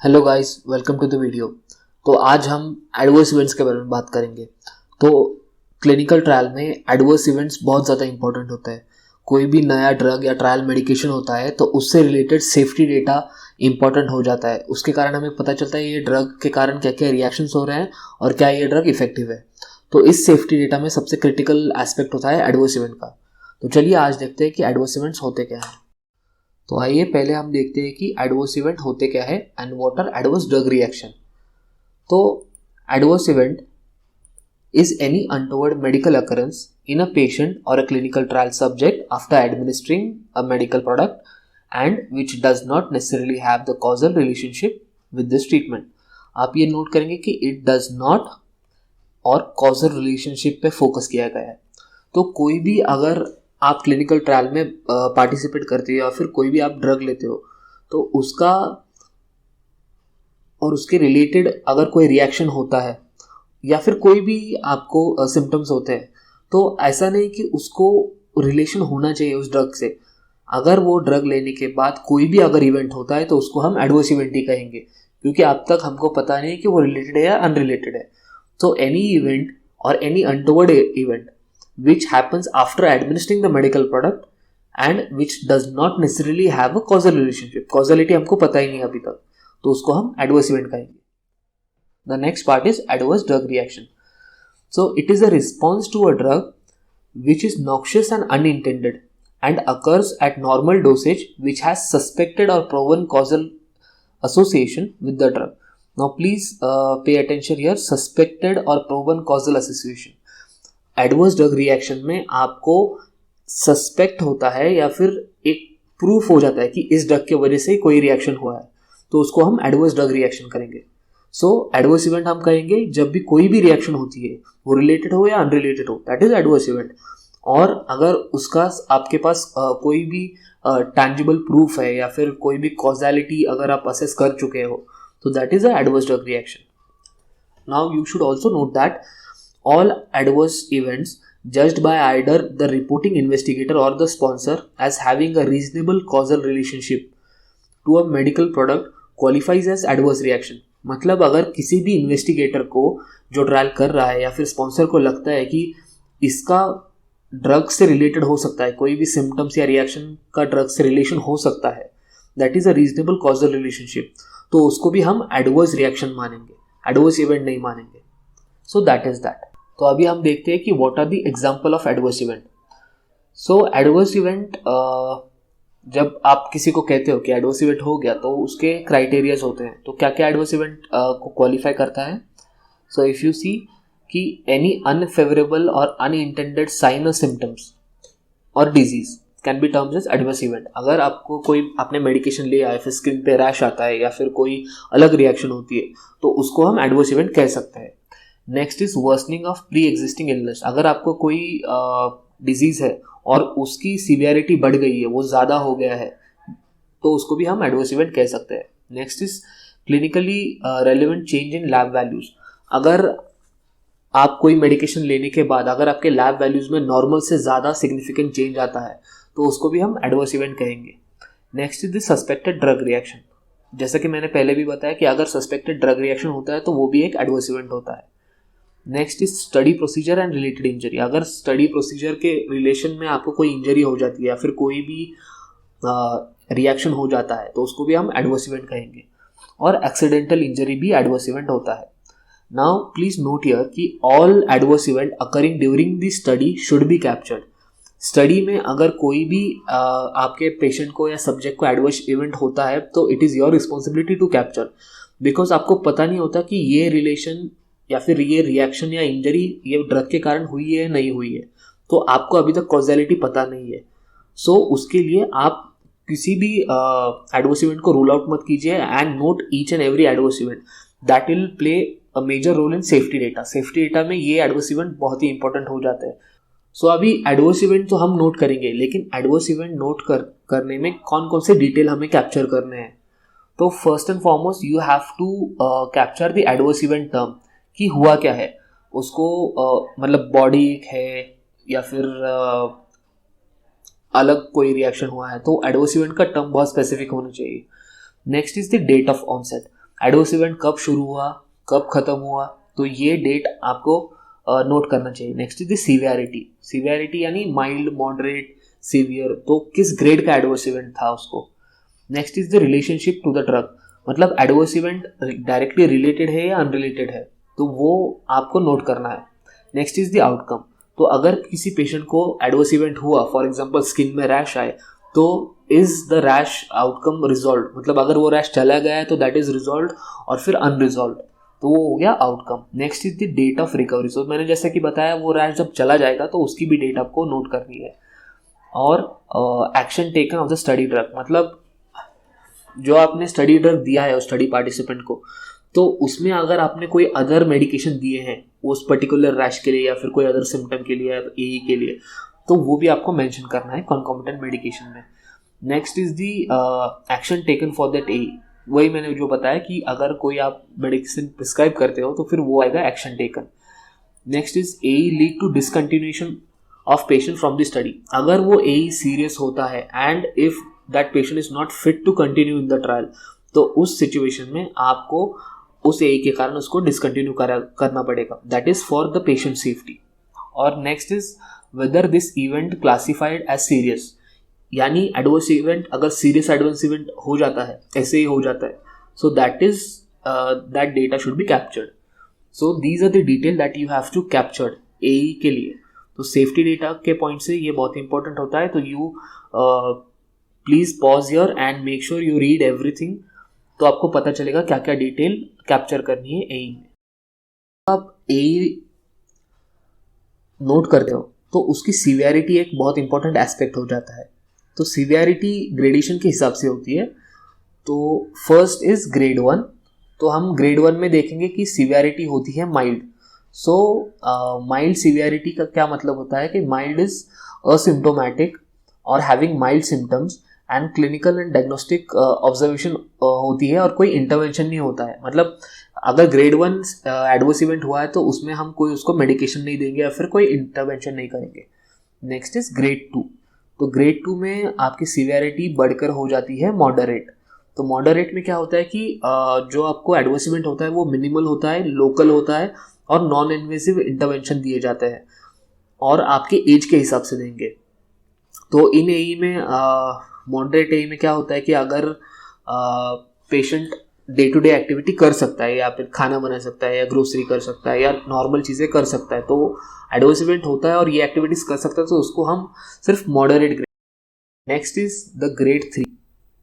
Hello guys, welcome to the video. तो आज हम एडवर्स इवेंट्स के बारे में बात करेंगे। तो क्लिनिकल ट्रायल में एडवर्स इवेंट्स बहुत ज़्यादा इंपॉर्टेंट होता है। कोई भी नया ड्रग या ट्रायल मेडिकेशन होता है तो उससे रिलेटेड सेफ्टी डेटा इंपॉर्टेंट हो जाता है। उसके कारण हमें पता चलता है ये ड्रग के कारण क्या क्या रिएक्शंस हो रहे हैं और क्या ये ड्रग इफेक्टिव है। तो इस सेफ्टी डेटा में सबसे क्रिटिकल एस्पेक्ट होता है एडवर्स इवेंट का। तो चलिए आज देखते हैं कि एडवर्स इवेंट्स होते क्या हैं। तो आइए पहले हम देखते हैं कि एडवर्स इवेंट होते क्या है and what are adverse drug reaction. तो adverse event is any untoward medical occurrence in a patient or a clinical trial subject after administering a medical product and which does not necessarily have the causal relationship with this treatment। आप ये note करेंगे कि it does not और causal relationship पे focus किया गया है। तो कोई भी अगर आप क्लिनिकल ट्रायल में पार्टिसिपेट करते हो या फिर कोई भी आप ड्रग लेते हो तो उसका और उसके रिलेटेड अगर कोई रिएक्शन होता है या फिर कोई भी आपको सिम्टम्स होते हैं तो ऐसा नहीं कि उसको रिलेशन होना चाहिए उस ड्रग से। अगर वो ड्रग लेने के बाद कोई भी अगर इवेंट होता है तो उसको हम एडवर्स इवेंट ही कहेंगे, क्योंकि अब तक हमको पता नहीं कि वो रिलेटेड है या अनरिलेटेड है। तो एनी इवेंट और any untoward event which happens after administering the medical product and which does not necessarily have a causal relationship। causality हमको पता ही नहीं अभी तक, तो उसको हम adverse event कहेंगे। The next part is adverse drug reaction। So it is a response to a drug which is noxious and unintended and occurs at normal dosage which has suspected or proven causal association with the drug। Now please pay attention here, suspected or proven causal association। Adverse drug reaction में आपको suspect होता है या फिर एक proof हो जाता है कि इस ड्रग की वजह से कोई रिएक्शन हुआ है, तो उसको हम एडवर्स ड्रग रिएक्शन करेंगे। सो एडवर्स इवेंट हम कहेंगे जब भी कोई भी रिएक्शन होती है वो रिलेटेड हो या अनरिलेटेड हो, दैट इज एडवर्स इवेंट। और अगर उसका आपके पास कोई भी टैंजिबल प्रूफ है या फिर कोई भी कॉजालिटी अगर आप असेस कर चुके हो तो that is a adverse drug reaction. Now you should also note that all adverse events judged by either the reporting investigator or the sponsor as having a reasonable causal relationship to a medical product qualifies as adverse reaction। मतलब अगर किसी भी investigator को जो trial कर रहा है या फिर स्पॉन्सर को लगता है कि इसका ड्रग से रिलेटेड हो सकता है, कोई भी सिम्टम्स या रिएक्शन का ड्रग से रिलेशन हो सकता है, that is a reasonable causal relationship, तो उसको भी हम एडवर्स रिएक्शन मानेंगे, एडवर्स इवेंट नहीं मानेंगे। So that is that. तो अभी हम देखते हैं कि what are the example of adverse event. So adverse event, जब आप किसी को कहते हो कि एडवर्स इवेंट हो गया तो उसके क्राइटेरियाज होते हैं। तो क्या क्या एडवर्स इवेंट को क्वालिफाई करता है। सो इफ यू सी कि एनी अनफेवरेबल और अनइंटेंडेड साइन और सिम्टम्स और disease can be terms as adverse event. अगर आपको कोई आपने मेडिकेशन लिया है फिर स्किन पे रैश आता है या फिर कोई अलग रिएक्शन होती है तो उसको हम एडवर्स इवेंट कह सकते हैं। Next is worsening of pre existing illness. अगर आपको कोई डिजीज है और उसकी सीवियरिटी बढ़ गई है, वो ज़्यादा हो गया है, तो उसको भी हम एडवर्स इवेंट कह सकते हैं। Next is clinically relevant change in lab values. अगर आप कोई मेडिकेशन लेने के बाद अगर आपके लैब वैल्यूज में नॉर्मल से ज़्यादा सिग्निफिकेंट चेंज आता है तो उसको भी हम एडवर्स इवेंट कहेंगे। Next is the suspected drug reaction. जैसा कि मैंने पहले भी बताया कि अगर सस्पेक्टेड ड्रग रिएक्शन होता है तो वो भी एक एडवर्स इवेंट होता है। Next is study procedure and related injury. अगर स्टडी प्रोसीजर के रिलेशन में आपको कोई इंजरी हो जाती है या फिर कोई भी रिएक्शन हो जाता है तो उसको भी हम एडवर्स इवेंट कहेंगे। और एक्सीडेंटल इंजरी भी एडवर्स इवेंट होता है। नाउ प्लीज नोट हियर कि all adverse event occurring during the study should be captured. Study में अगर कोई भी आपके पेशेंट को या सब्जेक्ट को एडवर्स इवेंट होता है तो it is your responsibility to capture, because आपको पता नहीं होता कि ये रिलेशन या फिर ये रिएक्शन या इंजरी ये ड्रग के कारण हुई है या नहीं हुई है, तो आपको अभी तक कॉजेलिटी पता नहीं है। सो उसके लिए आप किसी भी एडवर्स इवेंट को रूल आउट मत कीजिए and note each and every adverse event, that will play a major role in safety data. Safety data में ये एडवर्स इवेंट बहुत ही इंपॉर्टेंट हो जाते हैं। सो अभी एडवर्स इवेंट तो हम नोट करेंगे, लेकिन एडवर्स इवेंट नोट करने में कौन कौन से डिटेल हमें कैप्चर करने हैं। तो first and foremost you have to capture the adverse event term कि हुआ क्या है उसको, मतलब बॉडी है या फिर अलग कोई रिएक्शन हुआ है, तो एडवर्स इवेंट का टर्म बहुत स्पेसिफिक होना चाहिए। Next is the date of onset. Adverse event कब शुरू हुआ, कब खत्म हुआ, तो ये डेट आपको नोट करना चाहिए. Next is the severity. Severity यानी माइल्ड, मॉडरेट, सीवियर, तो किस ग्रेड का एडवर्स इवेंट था उसको. Next is the relationship to the drug, मतलब एडवर्स इवेंट डायरेक्टली रिलेटेड है या अनरिलेटेड है, तो वो आपको नोट करना है. Next is the outcome. तो अगर किसी पेशेंट को एडवर्स इवेंट हुआ, फॉर एग्जांपल स्किन में रैश आए, तो is the rash outcome resolve, मतलब अगर वो रैश चला गया है तो दैट इज रिजॉल्व, और फिर अनरिजॉल्व, तो वो हो गया outcome. Next is the date of recovery. So मैंने जैसे कि बताया, वो रैश जब चला जाएगा तो उसकी भी डेट आपको नोट करनी है. और action taken of the study drug, मतलब जो आपने स्टडी ड्रग दिया है उस स्टडी पार्टिसिपेंट को, तो उसमें अगर आपने कोई अदर मेडिकेशन दिए हैं उस पर्टिकुलर रैश के लिए या फिर कोई अदर सिम्टम के लिए या एई के लिए, तो वो भी आपको मेंशन करना है कॉन्कॉमिटेंट मेडिकेशन में. Next is the action taken for that AE. वही मैंने जो बताया कि अगर कोई आप मेडिसिन प्रिस्क्राइब करते हो तो फिर वो आएगा action taken. Next is AE lead to discontinuation of patient from the study. अगर वो एई सीरियस होता है and if that patient is not fit to continue in the trial, तो उस सिचुएशन में आपको उस एई के कारण उसको डिसकंटिन्यू करना पड़ेगा. That is for the patient safety. और next is whether this event classified as serious, यानी एडवर्स इवेंट अगर सीरियस एडवर्स इवेंट हो जाता है, ऐसे ही हो जाता है, so that is that data should be captured. So these are the detail that you have to captured AE के लिए. तो सेफ्टी डेटा के पॉइंट से ये बहुत इंपॉर्टेंट होता है. तो you please pause here and make sure you read everything, तो आपको पता चलेगा क्या क्या डिटेल कैप्चर करनी है एई में. आप एई नोट करते हो तो उसकी सीवियरिटी एक बहुत इंपॉर्टेंट एस्पेक्ट हो जाता है. तो सीवियरिटी ग्रेडेशन के हिसाब से होती है. तो फर्स्ट इज ग्रेड 1. तो हम ग्रेड 1 में देखेंगे कि सीवियरिटी होती है माइल्ड. सो माइल्ड सीवियरिटी का क्या मतलब होता है कि माइल्ड इज असिम्प्टोमेटिक और having mild symptoms and clinical and diagnostic observation होती है और कोई इंटरवेंशन नहीं होता है. मतलब अगर ग्रेड 1 एडवर्स इवेंट हुआ है तो उसमें हम कोई उसको मेडिकेशन नहीं देंगे या फिर कोई इंटरवेंशन नहीं करेंगे. Next is grade 2. तो ग्रेड 2 में आपकी सीवियरिटी बढ़कर हो जाती है मॉडरेट. तो मॉडरेट में क्या होता है कि जो आपको एडवर्स इवेंट होता है वो मिनिमल होता है, लोकल होता है और नॉन इन्वेसिव इंटरवेंशन दिए जाते हैं और आपके एज के हिसाब से देंगे. तो इन एई में मॉडरेट एई में क्या होता है कि अगर patient day to day activity कर सकता है या फिर खाना बना सकता है या ग्रोसरी कर सकता है या नॉर्मल चीज़ें कर सकता है, तो एडवर्स इवेंट होता है और ये एक्टिविटीज़ कर सकता है, तो उसको हम सिर्फ moderate grade. Next is the grade 3.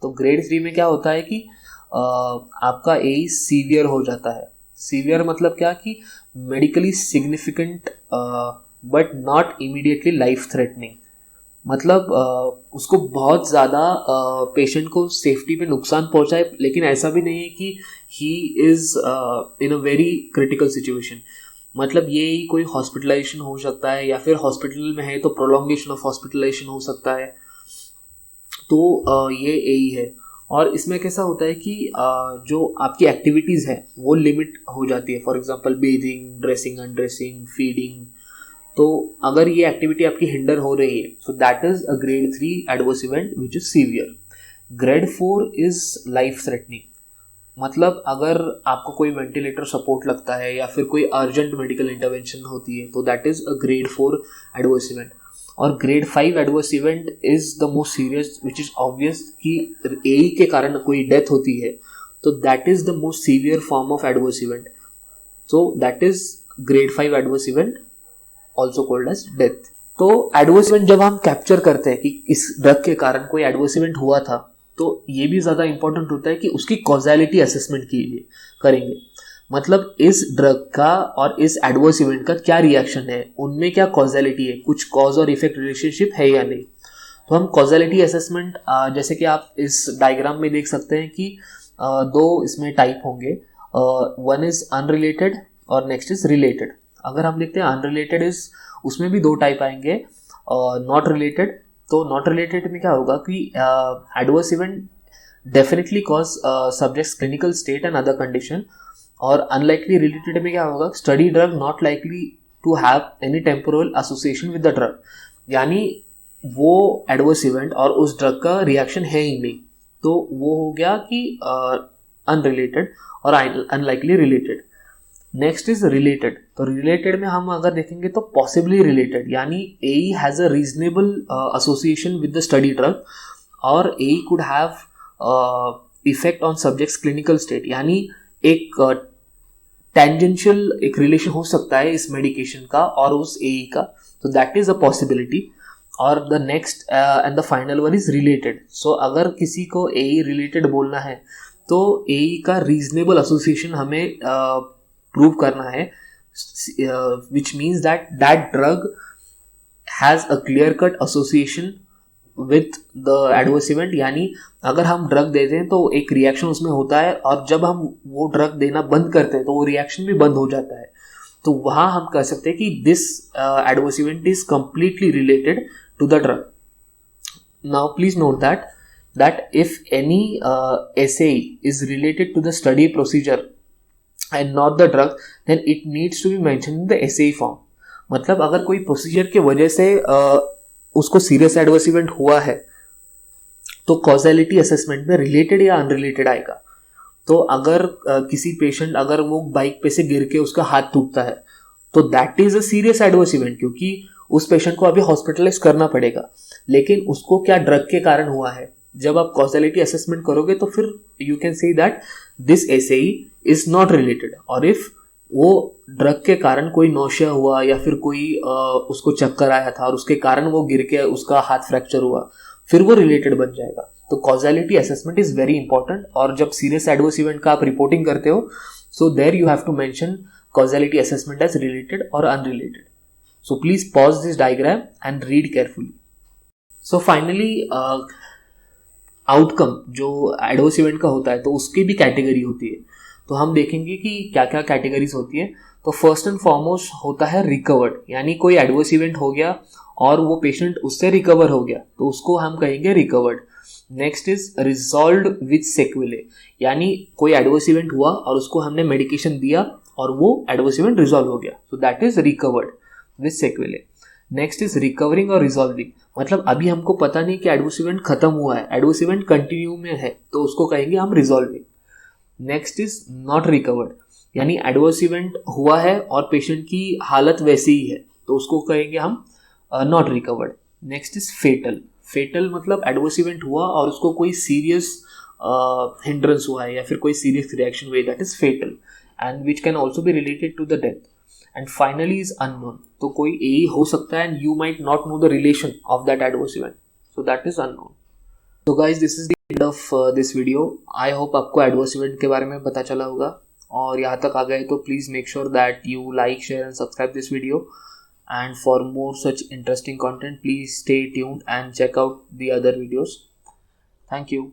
तो ग्रेड 3 में क्या होता है कि आपका एई सीवियर हो जाता है. सीवियर मतलब क्या कि medically significant but not immediately life threatening. मतलब उसको बहुत ज़्यादा पेशेंट को सेफ्टी पे नुकसान पहुंचाए, लेकिन ऐसा भी नहीं है कि he is in a very critical situation. मतलब ये ही कोई हॉस्पिटलाइजेशन हो सकता है या फिर हॉस्पिटल में है तो प्रोलॉन्गेशन ऑफ हॉस्पिटलाइजेशन हो सकता है. तो ये एई है. और इसमें कैसा होता है कि जो आपकी एक्टिविटीज़ है वो लिमिट हो जाती है. For example bathing, dressing, undressing, feeding. तो अगर ये एक्टिविटी आपकी हिंडर हो रही है, so that is a grade 3 adverse event which is severe. Grade 4 is life threatening. मतलब अगर आपको कोई वेंटिलेटर सपोर्ट लगता है या फिर कोई अर्जेंट मेडिकल इंटरवेंशन होती है, तो that is a grade 4 adverse event. और grade 5 adverse event is the most serious, which is obvious कि एई के कारण कोई डेथ होती है, तो that is the most severe form of adverse event. So that is grade 5 adverse event, also called as death. तो adverse event जब हम कैप्चर करते हैं कि इस ड्रग के कारण कोई एडवर्स इवेंट हुआ था, तो ये भी ज़्यादा इंपॉर्टेंट होता है कि उसकी कॉजेलिटी असेसमेंट करेंगे. मतलब इस ड्रग का और इस एडवर्स इवेंट का क्या रिएक्शन है, उनमें क्या कॉजेलिटी है, कुछ कॉज और इफेक्ट रिलेशनशिप है या नहीं. तो हम कॉजेलिटी असेसमेंट, जैसे कि आप इस डायग्राम में देख सकते हैं कि दो इसमें टाइप होंगे. वन इज अनरिलेटेड और नेक्स्ट इज रिलेटेड. अगर हम देखते हैं अनरिलेटेड इज, उसमें भी दो टाइप आएंगे. Not related. तो नॉट रिलेटेड में क्या होगा कि adverse event definitely cause subjects clinical state and other condition. और अनलाइकली रिलेटेड में क्या होगा, study drug not likely to have any temporal association with the drug. यानी वो एडवर्स इवेंट और उस ड्रग का रिएक्शन है ही नहीं. तो वो हो गया कि अनरिलेटेड और unlikely related. Next is related. तो रिलेटेड में हम अगर देखेंगे तो पॉसिबली रिलेटेड, यानी AE has a reasonable association with the study drug और AE could have effect on subjects clinical state, यानी एक टेंजेंशियल एक रिलेशन हो सकता है इस मेडिकेशन का और उस AE का, तो दैट इज अ पॉसिबिलिटी। और the next and the final one is related. So अगर किसी को AE रिलेटेड बोलना है तो AE का रीजनेबल एसोसिएशन हमें प्रूव करना है, which means that drug has a clear cut association with the adverse event. यानी अगर हम ड्रग देते हैं तो एक रिएक्शन उसमें होता है और जब हम वो ड्रग देना बंद करते हैं तो वो रिएक्शन भी बंद हो जाता है। तो वहाँ हम कह सकते हैं कि this adverse event is completely related to the drug. Now please note that if any SAE is related to the study procedure and not the drug, then it needs to be mentioned in the SAE form। मतलब अगर कोई procedure की वजह से उसको serious adverse event हुआ है तो कॉजेलिटी असेसमेंट में रिलेटेड या अनरिलेटेड आएगा। तो अगर किसी पेशेंट अगर वो बाइक पे से गिर के उसका हाथ टूटता है तो that is a serious adverse event, क्योंकि उस पेशेंट को अभी हॉस्पिटलाइज करना पड़ेगा, लेकिन उसको क्या ड्रग के कारण हुआ है। जब आप कॉजेलिटी असेसमेंट करोगे तो फिर you can say that this SAE is not related. और इफ वो ड्रग के कारण कोई नौशिया हुआ या फिर कोई उसको चक्कर आया था और उसके कारण वो गिर के उसका हाथ फ्रैक्चर हुआ, फिर वो रिलेटेड बन जाएगा। तो causality assessment is very important. और जब सीरियस एडवर्स इवेंट का आप रिपोर्टिंग करते हो, so there you have to mention causality assessment as related or unrelated. So please pause this diagram and read carefully. So finally, outcome जो adverse event का होता है तो उसकी भी कैटेगरी होती है। तो हम देखेंगे कि क्या क्या कैटेगरीज होती है। तो फर्स्ट एंड फॉरमोस्ट होता है रिकवर्ड, यानी कोई एडवर्स इवेंट हो गया और वो पेशेंट उससे रिकवर हो गया तो उसको हम कहेंगे recovered. Next is resolved with sequelae, यानी कोई एडवर्स इवेंट हुआ और उसको हमने मेडिकेशन दिया और वो एडवर्स इवेंट रिजॉल्व हो गया, so that is recovered with sequelae. Next is recovering और रिजॉल्विंग, मतलब अभी हमको पता नहीं कि एडवर्स इवेंट खत्म हुआ है, एडवर्स इवेंट कंटिन्यू में है तो उसको कहेंगे हम resolving. Next is not recovered, यानी एडवर्स इवेंट हुआ है और पेशेंट की हालत वैसी ही है तो उसको कहेंगे हम not recovered. Next is fatal. Fatal मतलब एडवर्स इवेंट हुआ और उसको कोई सीरियस हिंड्रेंस हुआ है या फिर कोई सीरियस रिएक्शन हुई, that is fatal and which can also be related to the death. And finally is unknown, तो कोई AE हो सकता है and you might not know the relation of that adverse event, so that is unknown. तो guys this is the end of this video. I hope आपको adverse event के बारे में पता चला होगा और यहाँ तक आ गए तो please make sure that you like, share and subscribe this video. And for more such interesting content, please stay tuned and check out the other videos. Thank you.